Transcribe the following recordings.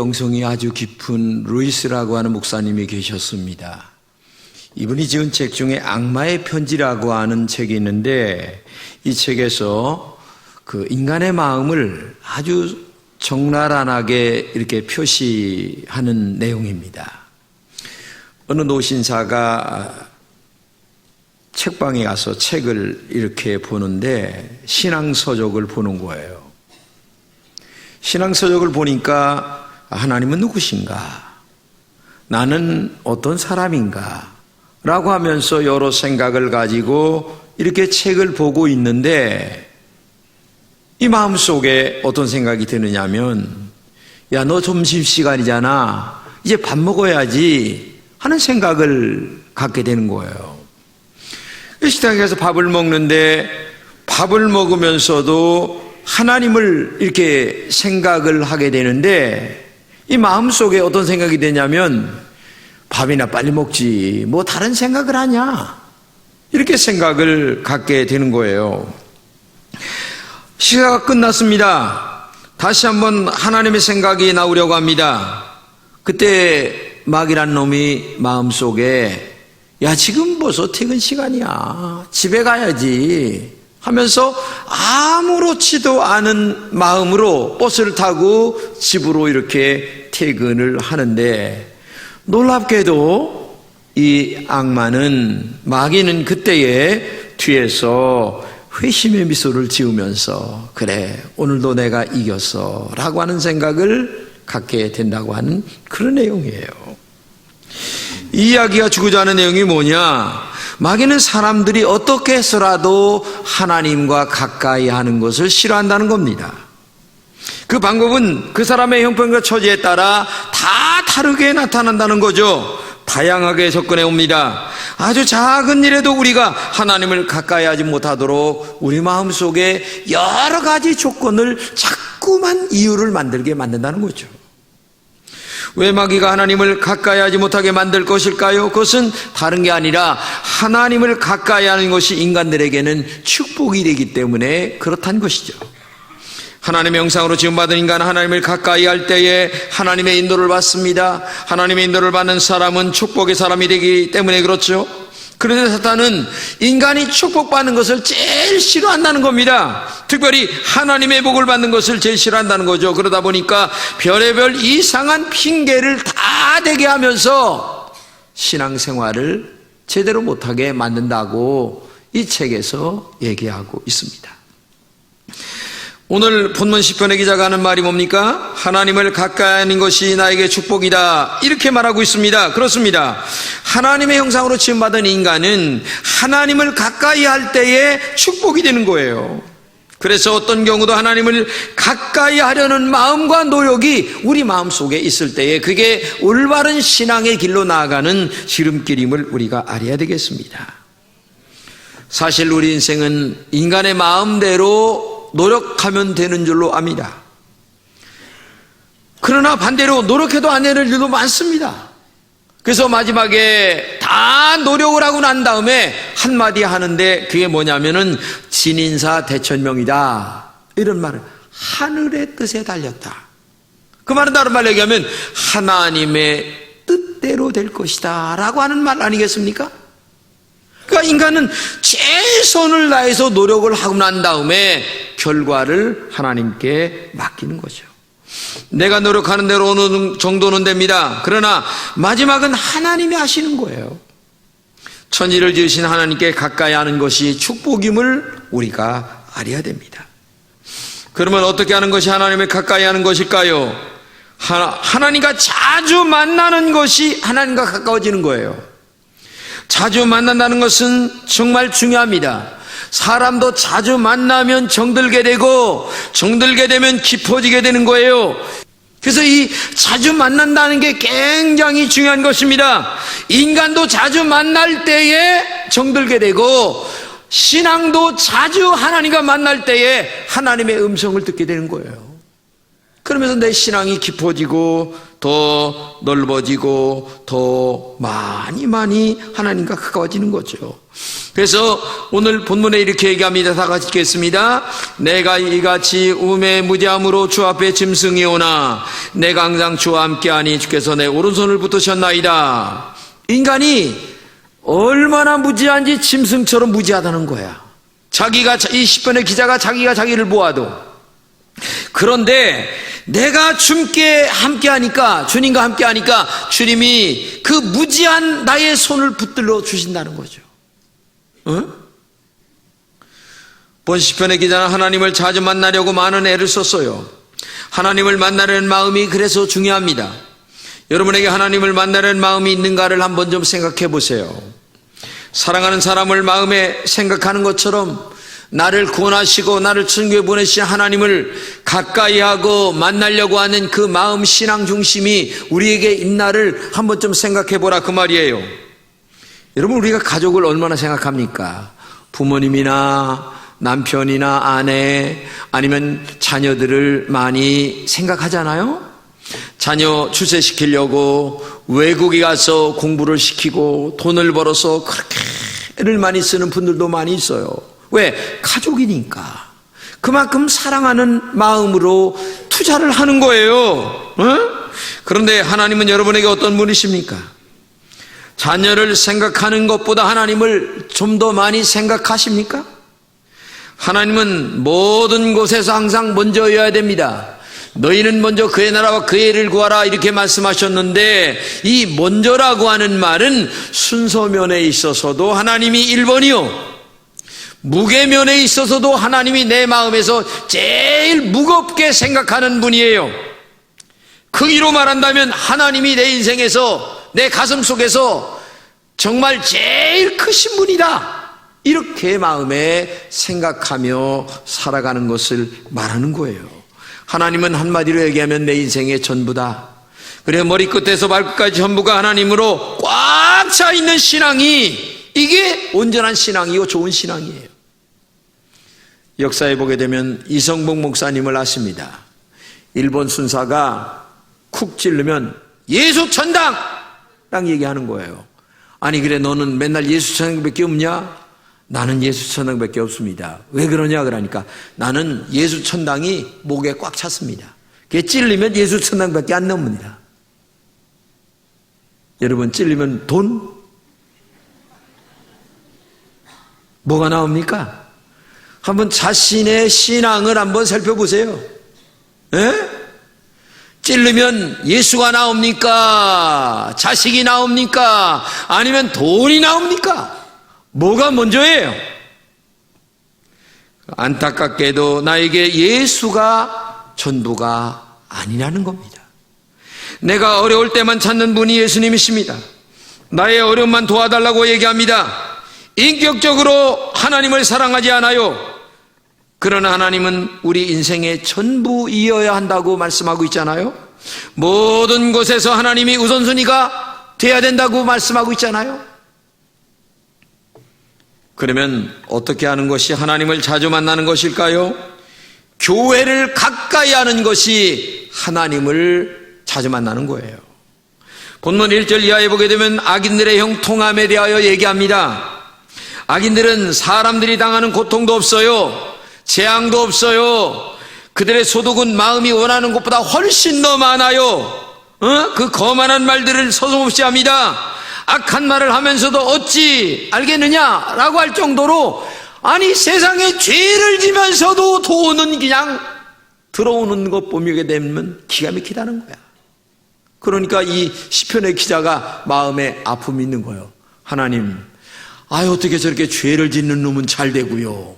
영성이 아주 깊은 루이스라고 하는 목사님이 계셨습니다. 이분이 지은 책 중에 악마의 편지라고 하는 책이 있는데, 이 책에서 그 인간의 마음을 아주 적나라하게 이렇게 표시하는 내용입니다. 어느 노신사가 책방에 가서 책을 이렇게 보는데 신앙서적을 보는 거예요. 신앙서적을 보니까 하나님은 누구신가? 나는 어떤 사람인가? 라고 하면서 여러 생각을 가지고 이렇게 책을 보고 있는데, 이 마음속에 어떤 생각이 드느냐면, 야, 너 점심시간이잖아. 이제 밥 먹어야지 하는 생각을 갖게 되는 거예요. 식당에 가서 밥을 먹는데, 밥을 먹으면서도 하나님을 이렇게 생각을 하게 되는데, 이 마음속에 어떤 생각이 되냐면, 밥이나 빨리 먹지 뭐 다른 생각을 하냐, 이렇게 생각을 갖게 되는 거예요. 시간이 끝났습니다. 다시 한번 하나님의 생각이 나오려고 합니다. 그때 마귀란 놈이 마음속에, 야, 지금 벌써 퇴근 시간이야, 집에 가야지 하면서 아무렇지도 않은 마음으로 버스를 타고 집으로 이렇게 퇴근을 하는데, 놀랍게도 이 악마는, 마귀는 그때에 뒤에서 회심의 미소를 지으면서, 그래, 오늘도 내가 이겼어 라고 하는 생각을 갖게 된다고 하는 그런 내용이에요. 이 이야기가 주고자 하는 내용이 뭐냐? 마귀는 사람들이 어떻게 해서라도 하나님과 가까이 하는 것을 싫어한다는 겁니다. 그 방법은 그 사람의 형편과 처지에 따라 다 다르게 나타난다는 거죠. 다양하게 접근해 옵니다. 아주 작은 일에도 우리가 하나님을 가까이 하지 못하도록 우리 마음속에 여러 가지 조건을 자꾸만 이유를 만들게 만든다는 거죠. 왜 마귀가 하나님을 가까이 하지 못하게 만들 것일까요? 그것은 다른 게 아니라 하나님을 가까이 하는 것이 인간들에게는 축복이 되기 때문에 그렇다는 것이죠. 하나님의 형상으로 지음받은 인간은 하나님을 가까이 할 때에 하나님의 인도를 받습니다. 하나님의 인도를 받는 사람은 축복의 사람이 되기 때문에 그렇죠. 그런데 사탄은 인간이 축복받는 것을 제일 싫어한다는 겁니다. 특별히 하나님의 복을 받는 것을 제일 싫어한다는 거죠. 그러다 보니까 별의별 이상한 핑계를 다 대게 하면서 신앙생활을 제대로 못하게 만든다고 이 책에서 얘기하고 있습니다. 오늘 본문 시편의 기자가 하는 말이 뭡니까? 하나님을 가까이 하는 것이 나에게 축복이다, 이렇게 말하고 있습니다. 그렇습니다. 하나님의 형상으로 지음받은 인간은 하나님을 가까이 할 때에 축복이 되는 거예요. 그래서 어떤 경우도 하나님을 가까이 하려는 마음과 노력이 우리 마음속에 있을 때에 그게 올바른 신앙의 길로 나아가는 지름길임을 우리가 알아야 되겠습니다. 사실 우리 인생은 인간의 마음대로 노력하면 되는 줄로 압니다. 그러나 반대로 노력해도 안 되는 일도 많습니다. 그래서 마지막에 다 노력을 하고 난 다음에 한마디 하는데, 그게 뭐냐면은 진인사 대천명이다, 이런 말을, 하늘의 뜻에 달렸다. 그 말은 다른 말로 얘기하면 하나님의 뜻대로 될 것이다 라고 하는 말 아니겠습니까? 그러니까 인간은 최선을 다해서 노력을 하고 난 다음에 결과를 하나님께 맡기는 거죠. 내가 노력하는 대로 어느 정도는 됩니다. 그러나 마지막은 하나님이 하시는 거예요. 천지를 지으신 하나님께 가까이 하는 것이 축복임을 우리가 알아야 됩니다. 그러면 어떻게 하는 것이 하나님을 가까이 하는 것일까요? 하나님과 자주 만나는 것이 하나님과 가까워지는 거예요. 자주 만난다는 것은 정말 중요합니다. 사람도 자주 만나면 정들게 되고, 정들게 되면 깊어지게 되는 거예요. 그래서 이 자주 만난다는 게 굉장히 중요한 것입니다. 인간도 자주 만날 때에 정들게 되고, 신앙도 자주 하나님과 만날 때에 하나님의 음성을 듣게 되는 거예요. 그러면서 내 신앙이 깊어지고 더 넓어지고 더 많이 하나님과 가까워지는 거죠. 그래서 오늘 본문에 이렇게 얘기합니다. 다 같이 읽겠습니다. 내가 이같이 우매무지함으로 주 앞에 짐승이 오나 내가 항상 주와 함께하니 주께서 내 오른손을 붙드셨나이다. 인간이 얼마나 무지한지 짐승처럼 무지하다는 거야. 이 시편의 기자가 자기가 자기를 보아도. 그런데 내가 주님께 함께하니까, 주님과 함께하니까 주님이 그 무지한 나의 손을 붙들어 주신다는 거죠. 본 시편의 기자는 하나님을 자주 만나려고 많은 애를 썼어요. 하나님을 만나려는 마음이 그래서 중요합니다. 여러분에게 하나님을 만나려는 마음이 있는가를 한번 좀 생각해 보세요. 사랑하는 사람을 마음에 생각하는 것처럼 나를 구원하시고 나를 천국에 보내신 하나님을 가까이 하고 만나려고 하는 그 마음 신앙 중심이 우리에게 있나를 한번 좀 생각해 보라 그 말이에요. 여러분, 우리가 가족을 얼마나 생각합니까? 부모님이나 남편이나 아내 아니면 자녀들을 많이 생각하잖아요. 자녀 출세시키려고 외국에 가서 공부를 시키고 돈을 벌어서 그렇게 애를 많이 쓰는 분들도 많이 있어요. 왜? 가족이니까. 그만큼 사랑하는 마음으로 투자를 하는 거예요. 그런데 하나님은 여러분에게 어떤 분이십니까? 자녀를 생각하는 것보다 하나님을 좀 더 많이 생각하십니까? 하나님은 모든 곳에서 항상 먼저여야 됩니다. 너희는 먼저 그의 나라와 그의 일을 구하라 이렇게 말씀하셨는데, 이 먼저라고 하는 말은 순서면에 있어서도 하나님이 1번이요, 무게면에 있어서도 하나님이 내 마음에서 제일 무겁게 생각하는 분이에요. 크기로 말한다면 하나님이 내 인생에서, 내 가슴 속에서 정말 제일 크신 분이다, 이렇게 마음에 생각하며 살아가는 것을 말하는 거예요. 하나님은 한마디로 얘기하면 내 인생의 전부다. 그래, 머리끝에서 발끝까지 전부가 하나님으로 꽉 차 있는 신앙이, 이게 온전한 신앙이고 좋은 신앙이에요. 역사에 보게 되면 이성복 목사님을 아십니다. 일본 순사가 쿡 찌르면 예수 천당! 랑 얘기하는 거예요. 아니 그래, 너는 맨날 예수 천당밖에 없냐? 나는 예수 천당밖에 없습니다. 왜 그러냐 그러니까, 나는 예수 천당이 목에 꽉 찼습니다. 그게 찔리면 예수 천당밖에 안 나옵니다. 여러분, 찔리면 돈? 뭐가 나옵니까? 한번 자신의 신앙을 한번 살펴보세요. 에? 찔르면 예수가 나옵니까? 자식이 나옵니까? 아니면 돈이 나옵니까? 뭐가 먼저예요? 안타깝게도 나에게 예수가 전부가 아니라는 겁니다. 내가 어려울 때만 찾는 분이 예수님이십니다. 나의 어려움만 도와달라고 얘기합니다. 인격적으로 하나님을 사랑하지 않아요. 그러나 하나님은 우리 인생의 전부이어야 한다고 말씀하고 있잖아요. 모든 곳에서 하나님이 우선순위가 돼야 된다고 말씀하고 있잖아요. 그러면 어떻게 하는 것이 하나님을 자주 만나는 것일까요? 교회를 가까이 하는 것이 하나님을 자주 만나는 거예요. 본문 1절 이하에 보게 되면 악인들의 형통함에 대하여 얘기합니다. 악인들은 사람들이 당하는 고통도 없어요. 재앙도 없어요. 그들의 소득은 마음이 원하는 것보다 훨씬 더 많아요. 그 거만한 말들을 서슴없이 합니다. 악한 말을 하면서도 어찌 알겠느냐 라고 할 정도로, 아니 세상에 죄를 지면서도 돈은 그냥 들어오는 것 보게 되면 기가 막히다는 거야. 그러니까 이 시편의 기자가 마음에 아픔이 있는 거예요. 하나님, 어떻게 저렇게 죄를 짓는 놈은 잘 되고요,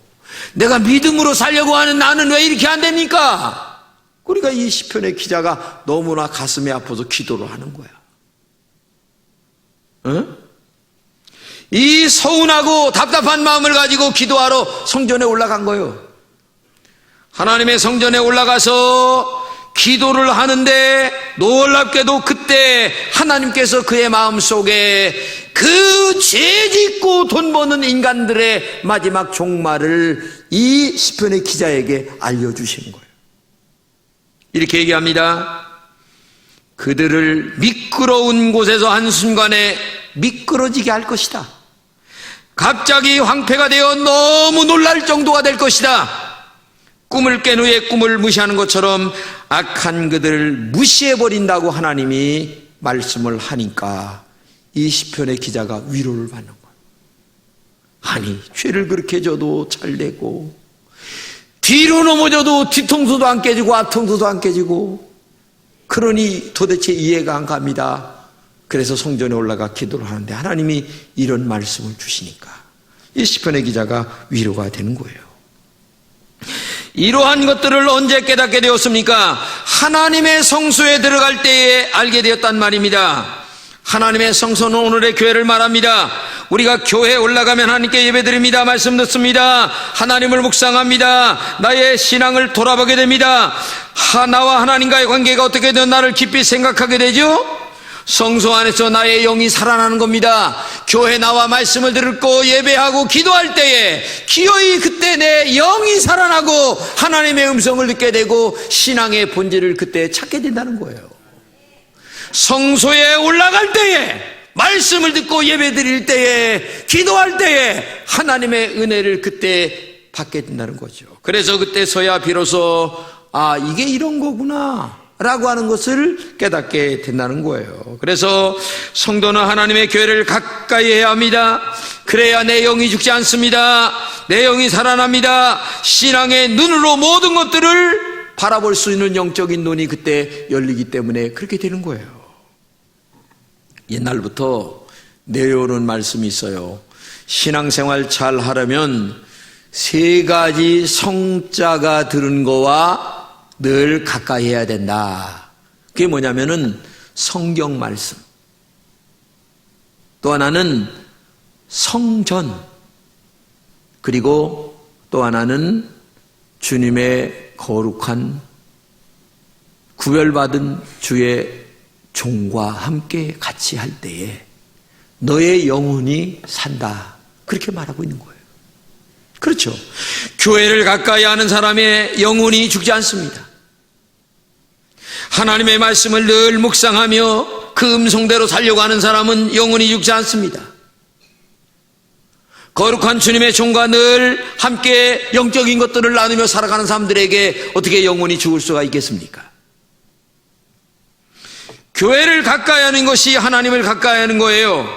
내가 믿음으로 살려고 하는 나는 왜 이렇게 안 됩니까? 그러니까 이 시편의 기자가 너무나 가슴이 아파서 기도를 하는 거야. 이 서운하고 답답한 마음을 가지고 기도하러 성전에 올라간 거예요. 하나님의 성전에 올라가서 기도를 하는데 놀랍게도 그때 하나님께서 그의 마음속에 그 죄짓고 돈 버는 인간들의 마지막 종말을 이 시편의 기자에게 알려주시는 거예요. 이렇게 얘기합니다. 그들을 미끄러운 곳에서 한순간에 미끄러지게 할 것이다. 갑자기 황폐가 되어 너무 놀랄 정도가 될 것이다. 꿈을 깬 후에 꿈을 무시하는 것처럼 악한 그들을 무시해버린다고 하나님이 말씀을 하니까 이 시편의 기자가 위로를 받는 거예요. 아니, 죄를 그렇게 져도 잘 되고, 뒤로 넘어져도 뒤통수도 안 깨지고 앞통수도 안 깨지고, 그러니 도대체 이해가 안 갑니다. 그래서 성전에 올라가 기도를 하는데 하나님이 이런 말씀을 주시니까 이 시편의 기자가 위로가 되는 거예요. 이러한 것들을 언제 깨닫게 되었습니까? 하나님의 성소에 들어갈 때에 알게 되었단 말입니다. 하나님의 성소는 오늘의 교회를 말합니다. 우리가 교회에 올라가면 하나님께 예배드립니다. 말씀 듣습니다. 하나님을 묵상합니다. 나의 신앙을 돌아보게 됩니다. 나와 하나님과의 관계가 어떻게 된 나를 깊이 생각하게 되죠? 성소 안에서 나의 영이 살아나는 겁니다. 교회 나와 말씀을 듣고 예배하고 기도할 때에 기어이 그때 내 영이 살아나고 하나님의 음성을 듣게 되고 신앙의 본질을 그때 찾게 된다는 거예요. 성소에 올라갈 때에, 말씀을 듣고 예배 드릴 때에, 기도할 때에 하나님의 은혜를 그때 받게 된다는 거죠. 그래서 그때서야 비로소 이게 이런 거구나 라고 하는 것을 깨닫게 된다는 거예요. 그래서 성도는 하나님의 교회를 가까이 해야 합니다. 그래야 내 영이 죽지 않습니다. 내 영이 살아납니다. 신앙의 눈으로 모든 것들을 바라볼 수 있는 영적인 눈이 그때 열리기 때문에 그렇게 되는 거예요. 옛날부터 내려오는 말씀이 있어요. 신앙생활 잘 하려면 3가지 성자가 들은 거와 늘 가까이 해야 된다. 그게 뭐냐면은 성경 말씀, 또 하나는 성전, 그리고 또 하나는 주님의 거룩한 구별받은 주의 종과 함께 같이 할 때에 너의 영혼이 산다. 그렇게 말하고 있는 거예요. 그렇죠. 교회를 가까이 하는 사람의 영혼이 죽지 않습니다. 하나님의 말씀을 늘 묵상하며 그 음성대로 살려고 하는 사람은 영혼이 죽지 않습니다. 거룩한 주님의 종과 늘 함께 영적인 것들을 나누며 살아가는 사람들에게 어떻게 영혼이 죽을 수가 있겠습니까? 교회를 가까이 하는 것이 하나님을 가까이 하는 거예요.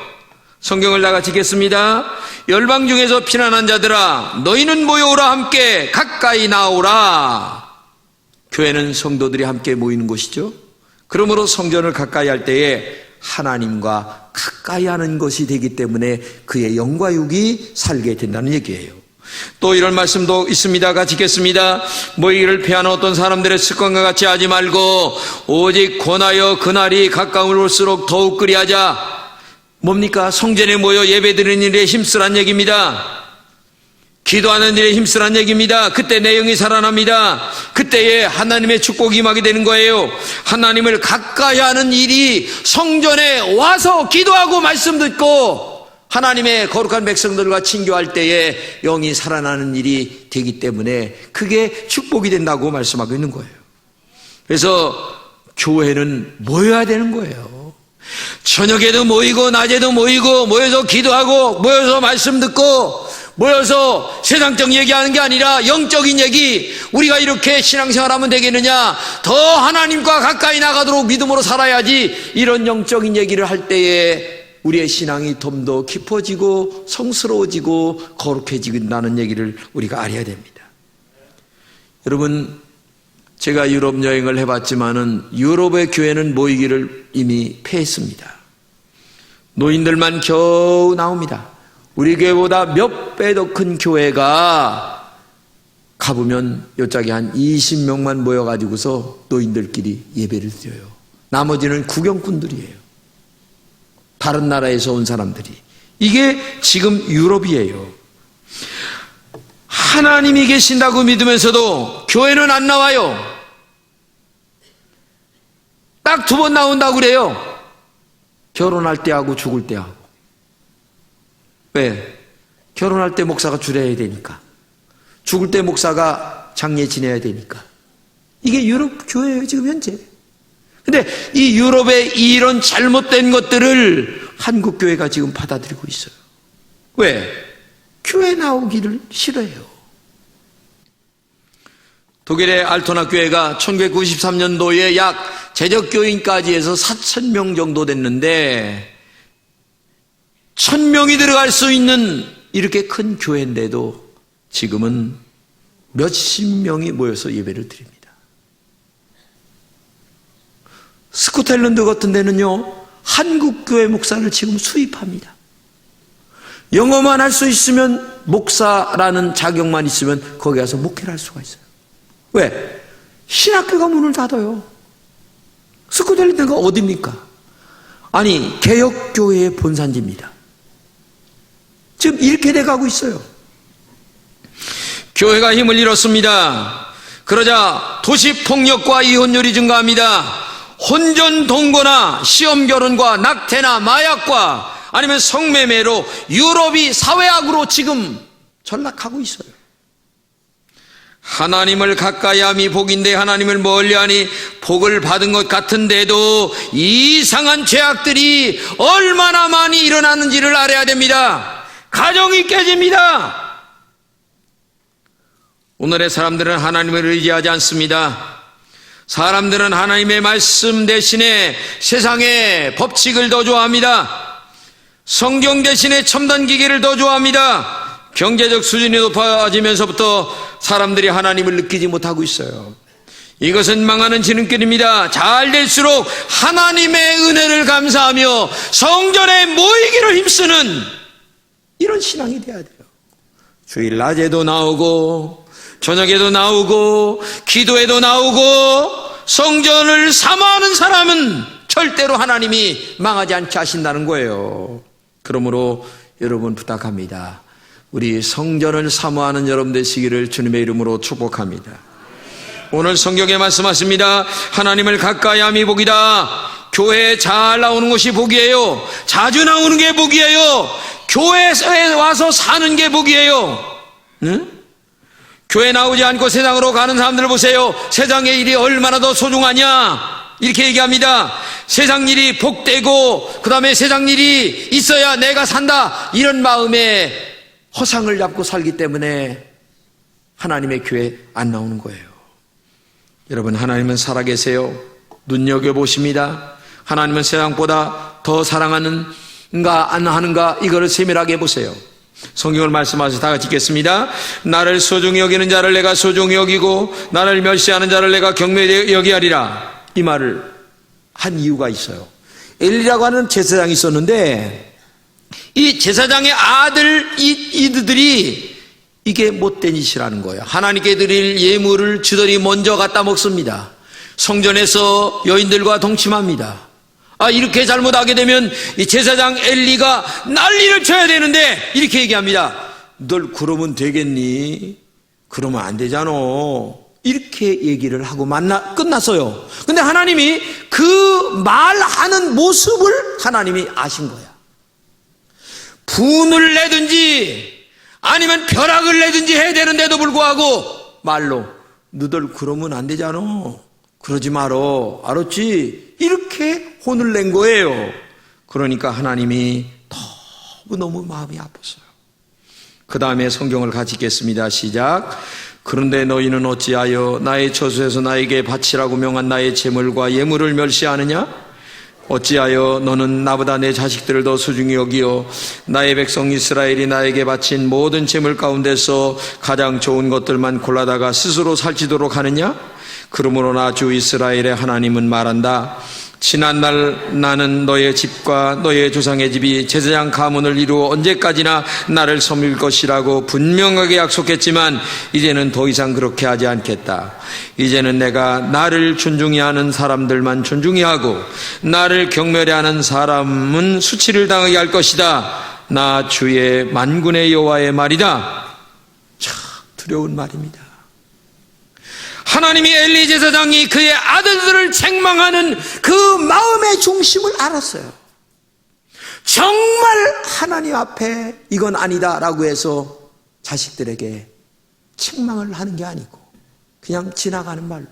성경을 다 같이 읽겠습니다. 열방 중에서 피난한 자들아, 너희는 모여오라, 함께 가까이 나오라. 교회는 성도들이 함께 모이는 곳이죠. 그러므로 성전을 가까이 할 때에 하나님과 가까이 하는 것이 되기 때문에 그의 영과 육이 살게 된다는 얘기예요. 또 이런 말씀도 있습니다. 같이 읽겠습니다. 모이기를 피하는 어떤 사람들의 습관과 같이 하지 말고 오직 권하여 그날이 가까울수록 더욱 그리하자. 뭡니까? 성전에 모여 예배드리는 일에 힘쓰란 얘기입니다. 기도하는 일에 힘쓰란 얘기입니다. 그때 내 영이 살아납니다. 그때에 하나님의 축복이 임하게 되는 거예요. 하나님을 가까이 하는 일이 성전에 와서 기도하고 말씀 듣고 하나님의 거룩한 백성들과 친교할 때에 영이 살아나는 일이 되기 때문에 그게 축복이 된다고 말씀하고 있는 거예요. 그래서 교회는 모여야 되는 거예요. 저녁에도 모이고 낮에도 모이고 모여서 기도하고 모여서 말씀 듣고 모여서 세상적 얘기하는 게 아니라 영적인 얘기, 우리가 이렇게 신앙생활하면 되겠느냐, 더 하나님과 가까이 나가도록 믿음으로 살아야지, 이런 영적인 얘기를 할 때에 우리의 신앙이 좀 더 깊어지고 성스러워지고 거룩해진다는 얘기를 우리가 알아야 됩니다. 여러분, 제가 유럽 여행을 해봤지만은 유럽의 교회는 모이기를 이미 폐했습니다. 노인들만 겨우 나옵니다. 우리 교회보다 몇 배 더 큰 교회가 가보면 요짝에 한 20명만 모여가지고서 노인들끼리 예배를 드려요. 나머지는 구경꾼들이에요. 다른 나라에서 온 사람들이. 이게 지금 유럽이에요. 하나님이 계신다고 믿으면서도 교회는 안 나와요. 딱 2번 나온다고 그래요. 결혼할 때 하고 죽을 때 하고. 왜? 결혼할 때 목사가 줄여야 되니까. 죽을 때 목사가 장례 지내야 되니까. 이게 유럽 교회예요, 지금 현재. 근데 이 유럽의 이런 잘못된 것들을 한국교회가 지금 받아들이고 있어요. 왜? 교회 나오기를 싫어해요. 독일의 알토나 교회가 1993년도에 약 재적교인까지 해서 4,000명 정도 됐는데 1,000명이 들어갈 수 있는 이렇게 큰 교회인데도 지금은 몇십 명이 모여서 예배를 드립니다. 스코틀랜드 같은 데는요, 한국교회 목사를 지금 수입합니다. 영어만 할 수 있으면, 목사라는 자격만 있으면 거기 가서 목회를 할 수가 있어요. 왜? 신학교가 문을 닫아요. 스코틀랜드가 어디입니까? 아니, 개혁교회의 본산지입니다. 지금 이렇게 돼가고 있어요. 교회가 힘을 잃었습니다. 그러자 도시폭력과 이혼율이 증가합니다. 혼전 동거나 시험 결혼과 낙태나 마약과 아니면 성매매로 유럽이 사회악으로 지금 전락하고 있어요. 하나님을 가까이 함이 복인데 하나님을 멀리하니 복을 받은 것 같은데도 이상한 죄악들이 얼마나 많이 일어나는지를 알아야 됩니다. 가정이 깨집니다. 오늘의 사람들은 하나님을 의지하지 않습니다. 사람들은 하나님의 말씀 대신에 세상의 법칙을 더 좋아합니다. 성경 대신에 첨단 기계를 더 좋아합니다. 경제적 수준이 높아지면서부터 사람들이 하나님을 느끼지 못하고 있어요. 이것은 망하는 지름길입니다. 잘 될수록 하나님의 은혜를 감사하며 성전에 모이기를 힘쓰는 이런 신앙이 돼야 돼요. 주일 낮에도 나오고 저녁에도 나오고 기도에도 나오고 성전을 사모하는 사람은 절대로 하나님이 망하지 않게 하신다는 거예요. 그러므로 여러분 부탁합니다. 우리 성전을 사모하는 여러분 되시기를 주님의 이름으로 축복합니다. 오늘 성경에 말씀하십니다. 하나님을 가까이 함이 복이다. 교회에 잘 나오는 것이 복이에요. 자주 나오는 게 복이에요. 교회에 와서 사는 게 복이에요. 응? 교회 나오지 않고 세상으로 가는 사람들 보세요. 세상의 일이 얼마나 더 소중하냐 이렇게 얘기합니다. 세상 일이 복되고 그 다음에 세상 일이 있어야 내가 산다 이런 마음에 허상을 잡고 살기 때문에 하나님의 교회에 안 나오는 거예요. 여러분, 하나님은 살아계세요. 눈여겨보십니다. 하나님은 세상보다 더 사랑하는가 안 하는가 이거를 세밀하게 보세요. 성경을 말씀하셔서 다 같이 읽겠습니다. 나를 소중히 여기는 자를 내가 소중히 여기고 나를 멸시하는 자를 내가 경멸히 여기하리라. 이 말을 한 이유가 있어요. 엘리라고 하는 제사장이 있었는데 이 제사장의 아들 이들이 이게 못된 짓이라는 거예요. 하나님께 드릴 예물을 저들이 먼저 갖다 먹습니다. 성전에서 여인들과 동침합니다. 이렇게 잘못하게 되면 이 제사장 엘리가 난리를 쳐야 되는데 이렇게 얘기합니다. 널 그러면 되겠니? 그러면 안 되잖아. 이렇게 얘기를 하고 끝났어요. 근데 하나님이 그 말하는 모습을 하나님이 아신 거야. 분을 내든지 아니면 벼락을 내든지 해야 되는데도 불구하고 말로 너들 그러면 안 되잖아. 그러지 말어. 알았지? 이렇게 혼을 낸 거예요. 그러니까 하나님이 너무 마음이 아팠어요. 그 다음에 성경을 같이 읽겠습니다. 시작. 그런데 너희는 어찌하여 나의 처소에서 나에게 바치라고 명한 나의 제물과 예물을 멸시하느냐? 어찌하여 너는 나보다 내 자식들을 더 소중히 여기어 나의 백성 이스라엘이 나에게 바친 모든 제물 가운데서 가장 좋은 것들만 골라다가 스스로 살찌도록 하느냐? 그러므로 나 주 이스라엘의 하나님은 말한다. 지난날 나는 너의 집과 너의 조상의 집이 제사장 가문을 이루어 언제까지나 나를 섬길 것이라고 분명하게 약속했지만 이제는 더 이상 그렇게 하지 않겠다. 이제는 내가 나를 존중히 하는 사람들만 존중히 하고 나를 경멸히 하는 사람은 수치를 당하게 할 것이다. 나 주의 만군의 여호와의 말이다. 참 두려운 말입니다. 하나님이 엘리 제사장이 그의 아들들을 책망하는 그 마음의 중심을 알았어요. 정말 하나님 앞에 이건 아니다라고 해서 자식들에게 책망을 하는 게 아니고 그냥 지나가는 말로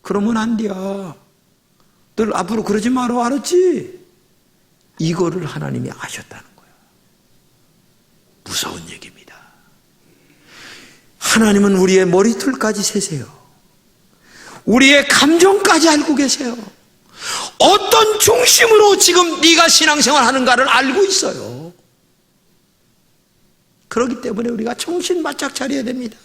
그러면 안 돼요. 늘 앞으로 그러지 마라, 알았지? 이거를 하나님이 아셨다는 거예요. 무서운 얘기입니다. 하나님은 우리의 머리털까지 세세요. 우리의 감정까지 알고 계세요. 어떤 중심으로 지금 네가 신앙생활 하는가를 알고 있어요. 그렇기 때문에 우리가 정신 바짝 차려야 됩니다.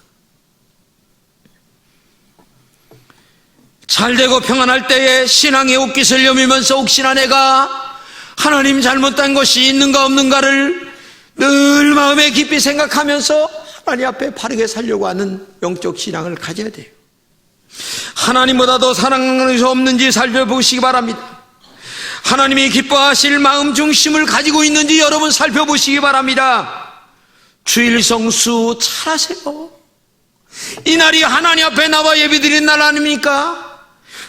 잘되고 평안할 때에 신앙의 옷깃을 여미면서 혹시나 내가 하나님 잘못된 것이 있는가 없는가를 늘 마음에 깊이 생각하면서 하나님 앞에 바르게 살려고 하는 영적 신앙을 가져야 돼요. 하나님보다 더 사랑하는 것이 없는지 살펴보시기 바랍니다. 하나님이 기뻐하실 마음 중심을 가지고 있는지 여러분 살펴보시기 바랍니다. 주일 성수 잘하세요. 이날이 하나님 앞에 나와 예배드린 날 아닙니까?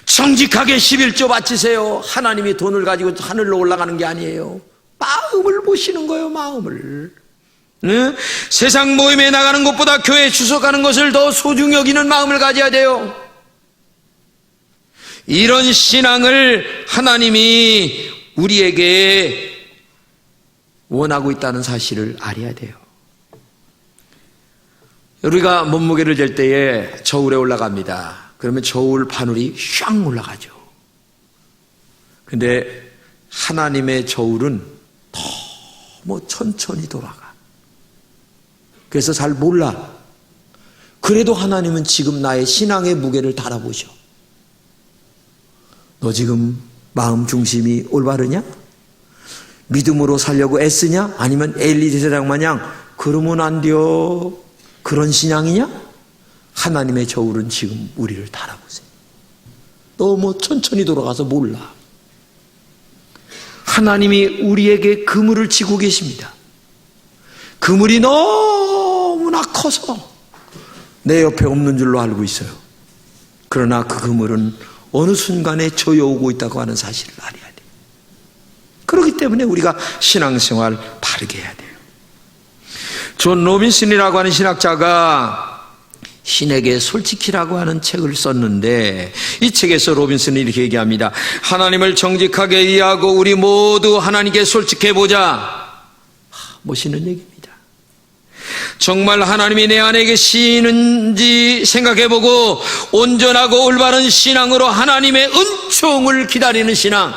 정직하게 11조 바치세요. 하나님이 돈을 가지고 하늘로 올라가는 게 아니에요. 마음을 보시는 거예요. 마음을. 네? 세상 모임에 나가는 것보다 교회에 주석하는 것을 더 소중히 여기는 마음을 가져야 돼요. 이런 신앙을 하나님이 우리에게 원하고 있다는 사실을 알아야 돼요. 우리가 몸무게를 잴 때에 저울에 올라갑니다. 그러면 저울 바늘이 샹 올라가죠. 근데 하나님의 저울은 너무 천천히 돌아가. 그래서 잘 몰라. 그래도 하나님은 지금 나의 신앙의 무게를 달아보셔. 너 지금 마음 중심이 올바르냐? 믿음으로 살려고 애쓰냐? 아니면 엘리 제사장 마냥 그러면 안 돼요. 그런 신앙이냐? 하나님의 저울은 지금 우리를 달아보세요. 너무 천천히 돌아가서 몰라. 하나님이 우리에게 그물을 치고 계십니다. 그물이 너무나 커서 내 옆에 없는 줄로 알고 있어요. 그러나 그 그물은 어느 순간에 조여오고 있다고 하는 사실을 알아야 돼요. 그렇기 때문에 우리가 신앙생활 바르게 해야 돼요. 존 로빈슨이라고 하는 신학자가 신에게 솔직히라고 하는 책을 썼는데 이 책에서 로빈슨이 이렇게 얘기합니다. 하나님을 정직하게 이해하고 우리 모두 하나님께 솔직해보자. 멋있는 얘기입니다. 정말 하나님이 내 안에 계시는지 생각해보고 온전하고 올바른 신앙으로 하나님의 은총을 기다리는 신앙,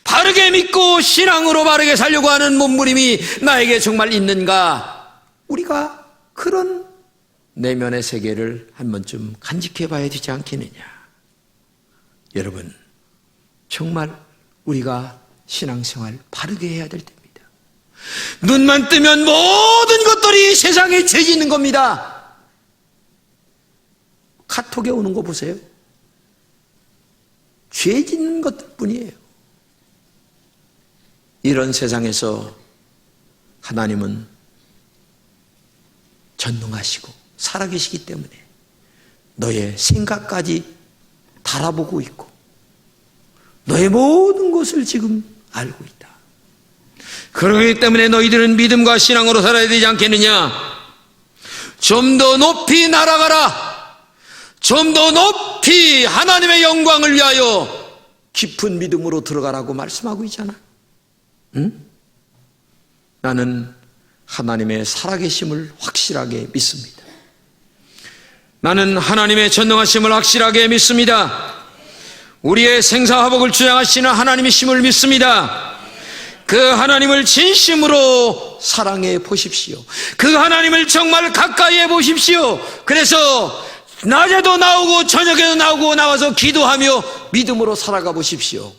바르게 믿고 신앙으로 바르게 살려고 하는 몸부림이 나에게 정말 있는가? 우리가 그런 내면의 세계를 한 번쯤 간직해 봐야 되지 않겠느냐. 여러분, 정말 우리가 신앙생활 바르게 해야 될 때입니다. 눈만 뜨면 모든 것들이 세상에 죄 짓는 겁니다. 카톡에 오는 거 보세요. 죄 짓는 것뿐이에요. 이런 세상에서 하나님은 전능하시고 살아계시기 때문에 너의 생각까지 달아보고 있고 너의 모든 것을 지금 알고 있다. 그렇기 때문에 너희들은 믿음과 신앙으로 살아야 되지 않겠느냐. 좀 더 높이 날아가라. 좀 더 높이 하나님의 영광을 위하여 깊은 믿음으로 들어가라고 말씀하고 있잖아. 응? 나는 하나님의 살아계심을 확실하게 믿습니다. 나는 하나님의 전능하심을 확실하게 믿습니다. 우리의 생사화복을 주장하시는 하나님이심을 믿습니다. 그 하나님을 진심으로 사랑해 보십시오. 그 하나님을 정말 가까이 해 보십시오. 그래서 낮에도 나오고 저녁에도 나오고 나와서 기도하며 믿음으로 살아가 보십시오.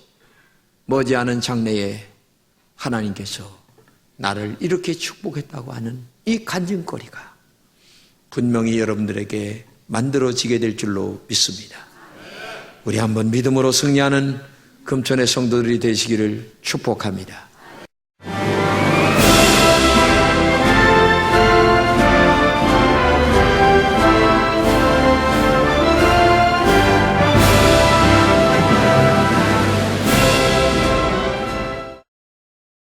머지않은 장래에 하나님께서 나를 이렇게 축복했다고 하는 이 간증거리가 분명히 여러분들에게 만들어지게 될 줄로 믿습니다. 우리 한번 믿음으로 승리하는 금천의 성도들이 되시기를 축복합니다.